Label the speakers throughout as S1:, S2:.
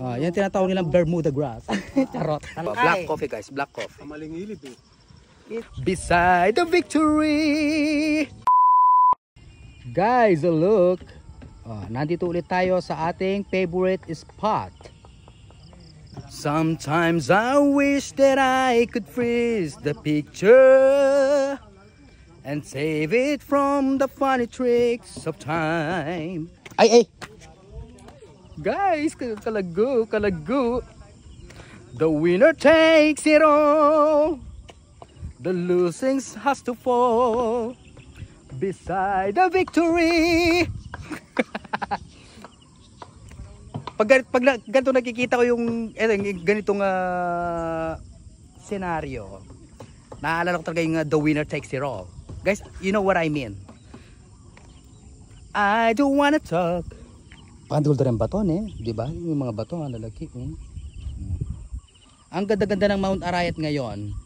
S1: Yan tinatawag nilang Bermuda grass. Charot. Black coffee guys, black coffee.
S2: Malingilid eh.
S1: Beside the victory. Guys, look. Nandito ulit tayo sa ating favorite spot. Sometimes I wish that I could freeze the picture and save it from the funny tricks of time. Ay! Guys, kalago. The winner takes it all. The losing has to fall beside the victory. pag ganito nakikita ko yung ganitong senaryo, naalala ko talaga yung the winner takes it all. Guys, you know what I mean. I don't wanna talk. Pandul rin baton di ba? Yung mga bato ang lalaki. Ang ganda-ganda ng Mount Arayat ngayon.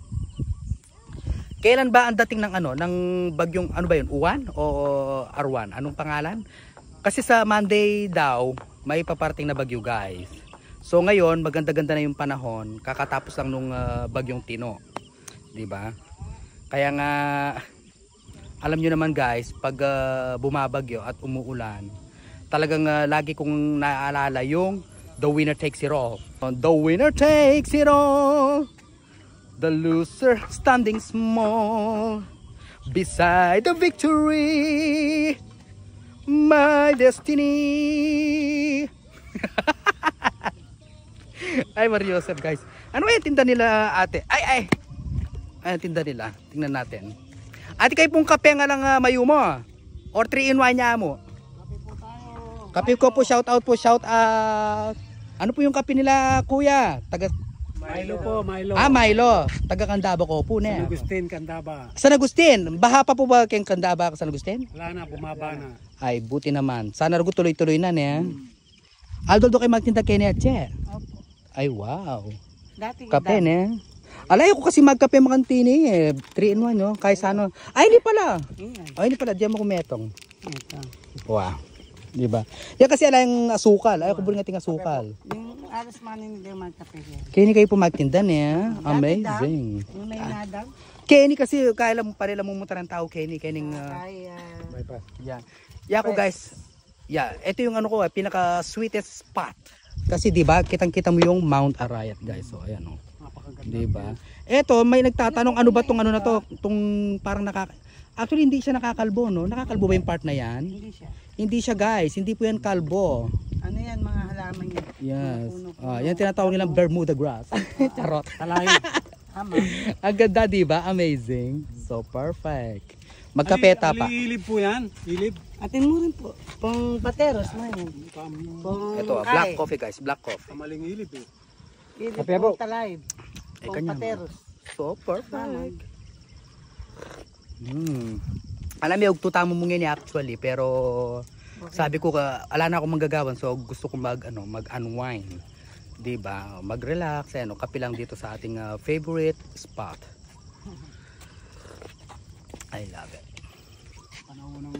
S1: Kailan ba ang dating ng ng bagyong ba yun? Uwan o Arwan? Anong pangalan? Kasi sa Monday daw may paparting na bagyo, guys. So ngayon maganda-ganda na yung panahon, kakatapos lang nung bagyong Tino. 'Di ba? Kaya nga alam niyo naman guys, pag bumabagyo at umuulan, talagang lagi kong naaalala yung the winner takes it all. The winner takes it all. The loser standing small beside the victory. My destiny. Ay, Mario Joseph guys. Ano yung tinda nila ate? Ay tinda nila. Tingnan natin. Ate kayo pong kape nga lang mayumo. Or 3-in-1 niya mo. Kape ko po, shout out. Ano po yung kape nila kuya?
S2: Milo po, Milo.
S1: Milo. Taga Candaba ko po
S2: San Agustin, Candaba.
S1: San Agustin. Baha pa po ba kayong Candaba San Agustin?
S2: Wala na, bumaba na.
S1: Ay, buti naman. Sana tuloy-tuloy na Aldo kayo magtinda kay Neche.
S3: Opo.
S1: Ay, wow.
S3: Dati
S1: Kape Alay ko kasi magkape makantini 3-in-1 no. Kaysa ano. Ay, hindi pala. Ay, hindi pala. Diyan mo kumetong.
S3: Ito.
S1: Wow. Di ba? Yan kasi ala yung asukal. Ay, ko buring ating asukal.
S3: Yung alas manin hindi magkape yan.
S1: Kaya kayo pumaktinda Amazing.
S3: Yung may nadang.
S1: Kenny kasi kaya mo parela mo muta ng tao Kenny
S3: Kaya.
S2: Bypass.
S1: yan. Ko guys. Ito yung ko pinaka sweetest spot. Kasi 'di ba, kitang-kita mo yung Mount Arayat guys. So ayan
S2: Napakaganda.
S1: 'Di ba? Ito may nagtatanong ano ba tong na to? Tong parang actually hindi siya nakakalbo no. Nakakalbo ba yung part na yan?
S3: Hindi siya.
S1: Hindi siya guys, hindi po yan kalbo.
S3: Ano yan mga halaman niya?
S1: Yes. Yan tinatawag nilang Bermuda grass. Charot.
S3: Talahin. Tama.
S1: Ang ganda, di ba? Amazing. So perfect. Magkapeta pa.
S2: Ilib po yan. Ilib.
S3: Atin mo rin po. Pang pateros mo yan.
S1: Ito, black coffee guys, black coffee.
S2: Malingilib eh.
S3: Ilip
S2: Kape
S3: pang
S2: po.
S3: talayb. Pang
S1: kanya mo.
S3: pateros.
S1: So perfect. Alam mo, tuta mo mong yan actually, pero sabi ko ala na akong manggagawan, so gusto ko mag-unwind. Diba? Mag-relax, kape lang dito sa ating favorite spot. I love it.
S2: Panahon ng